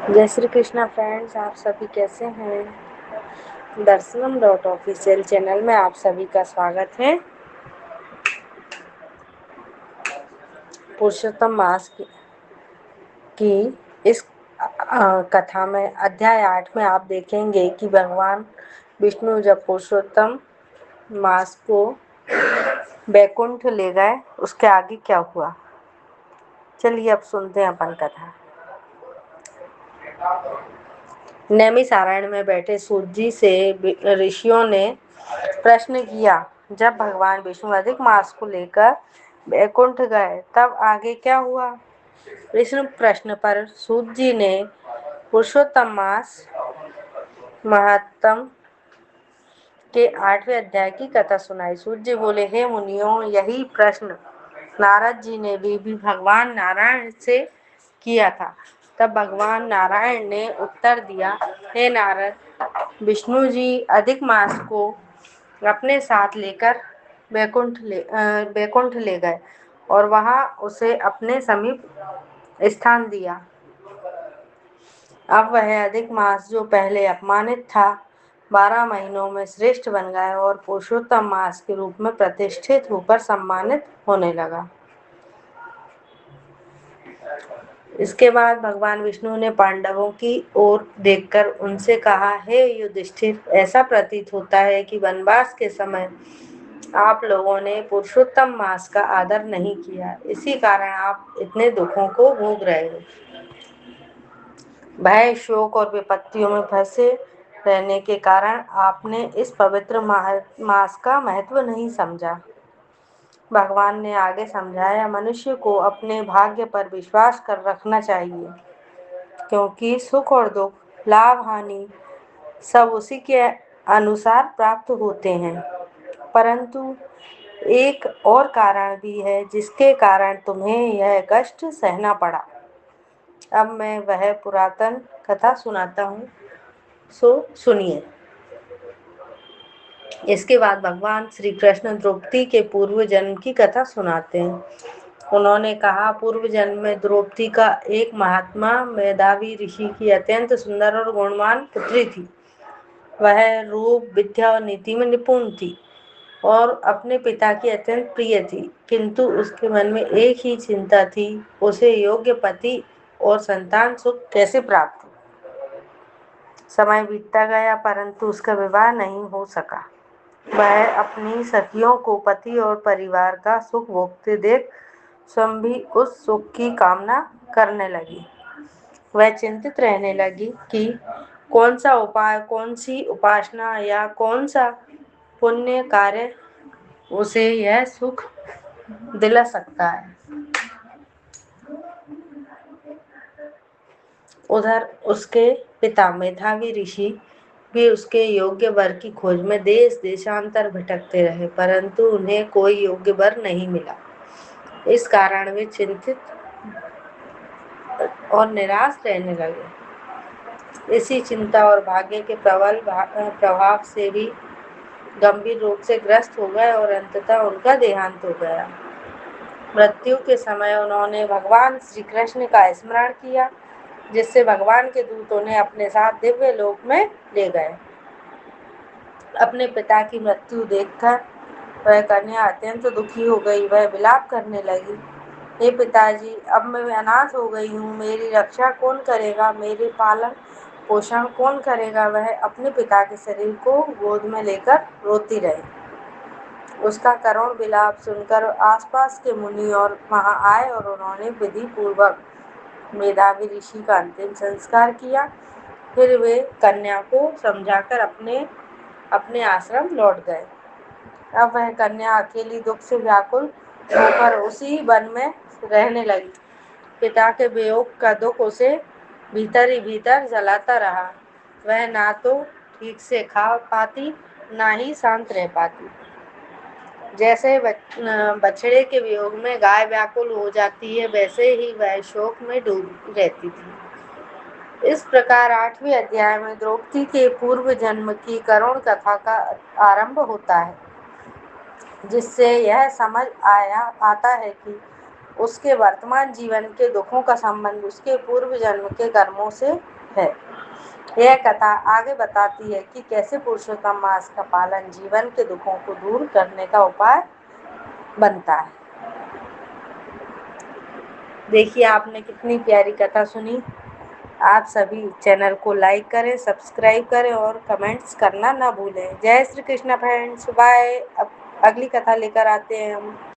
जय श्री कृष्णा फ्रेंड्स, आप सभी कैसे हैं। दर्शनम डॉट ऑफिशियल चैनल में आप सभी का स्वागत है। पुरुषोत्तम मास की इस कथा में अध्याय 8 में आप देखेंगे कि भगवान विष्णु जब पुरुषोत्तम मास को बैकुंठ ले गए, उसके आगे क्या हुआ। चलिए अब सुनते हैं अपन कथा। नैमिषारण्य में बैठे सूत जी से ऋषियों ने प्रश्न किया, जब भगवान विष्णु अधिक मास को लेकर बैकुंठ गए तब आगे क्या हुआ। विष्णु प्रश्न पर सूत जी ने पुरुषोत्तम मास महात्म के 8वें अध्याय की कथा सुनाई। सूत जी बोले, हे मुनियों, यही प्रश्न नारद जी ने भी भगवान नारायण से किया था। तब भगवान नारायण ने उत्तर दिया, हे नारद, विष्णु जी अधिक मास को अपने साथ लेकर बैकुंठ ले गए और वहां उसे अपने समीप स्थान दिया। अब वह अधिक मास जो पहले अपमानित था, 12 महीनों में श्रेष्ठ बन गया और पुरुषोत्तम मास के रूप में प्रतिष्ठित होकर सम्मानित होने लगा। इसके बाद भगवान विष्णु ने पांडवों की ओर देखकर उनसे कहा, हे युधिष्ठिर, ऐसा प्रतीत होता है कि वनवास के समय आप लोगों ने पुरुषोत्तम मास का आदर नहीं किया, इसी कारण आप इतने दुखों को भोग रहे हो। भय, शोक और विपत्तियों में फंसे रहने के कारण आपने इस पवित्र मास का महत्व नहीं समझा। भगवान ने आगे समझाया, मनुष्य को अपने भाग्य पर विश्वास कर रखना चाहिए, क्योंकि सुख और दुख, लाभ हानि सब उसी के अनुसार प्राप्त होते हैं। परंतु एक और कारण भी है जिसके कारण तुम्हें यह कष्ट सहना पड़ा। अब मैं वह पुरातन कथा सुनाता हूँ, सो सुनिए। इसके बाद भगवान श्री कृष्ण द्रौपदी के पूर्व जन्म की कथा सुनाते हैं। उन्होंने कहा, पूर्व जन्म में द्रौपदी का एक महात्मा मेधावी ऋषि की अत्यंत सुंदर और गुणवान पुत्री थी। वह रूप, विद्या और नीति में निपुण थी और अपने पिता की अत्यंत प्रिय थी, किंतु उसके मन में एक ही चिंता थी, उसे योग्य पति और संतान सुख कैसे प्राप्त हो। समय बीतता गया परंतु उसका विवाह नहीं हो सका। वह अपनी सखियों को पति और परिवार का सुख भोगते देख स्वयं भी उस सुख की कामना करने लगी। वह चिंतित रहने लगी कि कौन सा उपाय, कौन सी उपासना या कौन सा पुण्य कार्य उसे यह सुख दिला सकता है। उधर उसके पिता मेधावी ऋषि भी उसके योग्य वर की खोज में देश देशांतर भटकते रहे, परंतु उन्हें कोई योग्य वर नहीं मिला। इस कारण वे चिंतित और निराश रहने लगे। इसी चिंता और भाग्य के प्रबल प्रभाव से भी गंभीर रूप से ग्रस्त हो गए और अंततः उनका देहांत हो गया। मृत्यु के समय उन्होंने भगवान श्री कृष्ण का स्मरण किया, जिससे भगवान के दूत उन्हें अपने साथ दिव्य लोक में ले गए। अपने पिता की मृत्यु देखकर वह कन्या अत्यंत दुखी हो गई। वह विलाप करने लगी, हे पिताजी, अब मैं अनाथ हो गई हूँ, मेरी रक्षा कौन करेगा, मेरे पालन पोषण कौन करेगा। वह अपने पिता के शरीर को गोद में लेकर रोती रही। उसका करुण विलाप सुनकर आसपास के मुनि और वहां आए और उन्होंने विधि पूर्वक मेधावी ऋषि का अंतिम संस्कार किया। फिर वे कन्या को समझाकर अपने अपने आश्रम लौट गए। अब वह कन्या अकेली दुख से व्याकुल होकर उसी वन में रहने लगी। पिता के वियोग का दुख उसे भीतर ही भीतर जलाता रहा। वह ना तो ठीक से खा पाती, ना ही शांत रह पाती। जैसे बछड़े के वियोग में गाय व्याकुल हो जाती है, वैसे ही वह शोक में डूबी रहती थी। इस प्रकार 8वें अध्याय में द्रौपदी के पूर्व जन्म की करुण कथा का आरंभ होता है, जिससे यह समझ आता है कि उसके वर्तमान जीवन के दुखों का संबंध उसके पूर्व जन्म के कर्मों से है। यह कथा आगे बताती है कि कैसे पुरुषोत्तम मास का पालन जीवन के दुखों को दूर करने का उपाय बनता है। देखिए आपने कितनी प्यारी कथा सुनी। आप सभी चैनल को लाइक करें, सब्सक्राइब करें और कमेंट्स करना ना भूलें। जय श्री कृष्ण फ्रेंड्स, बाय। अब अगली कथा लेकर आते हैं हम।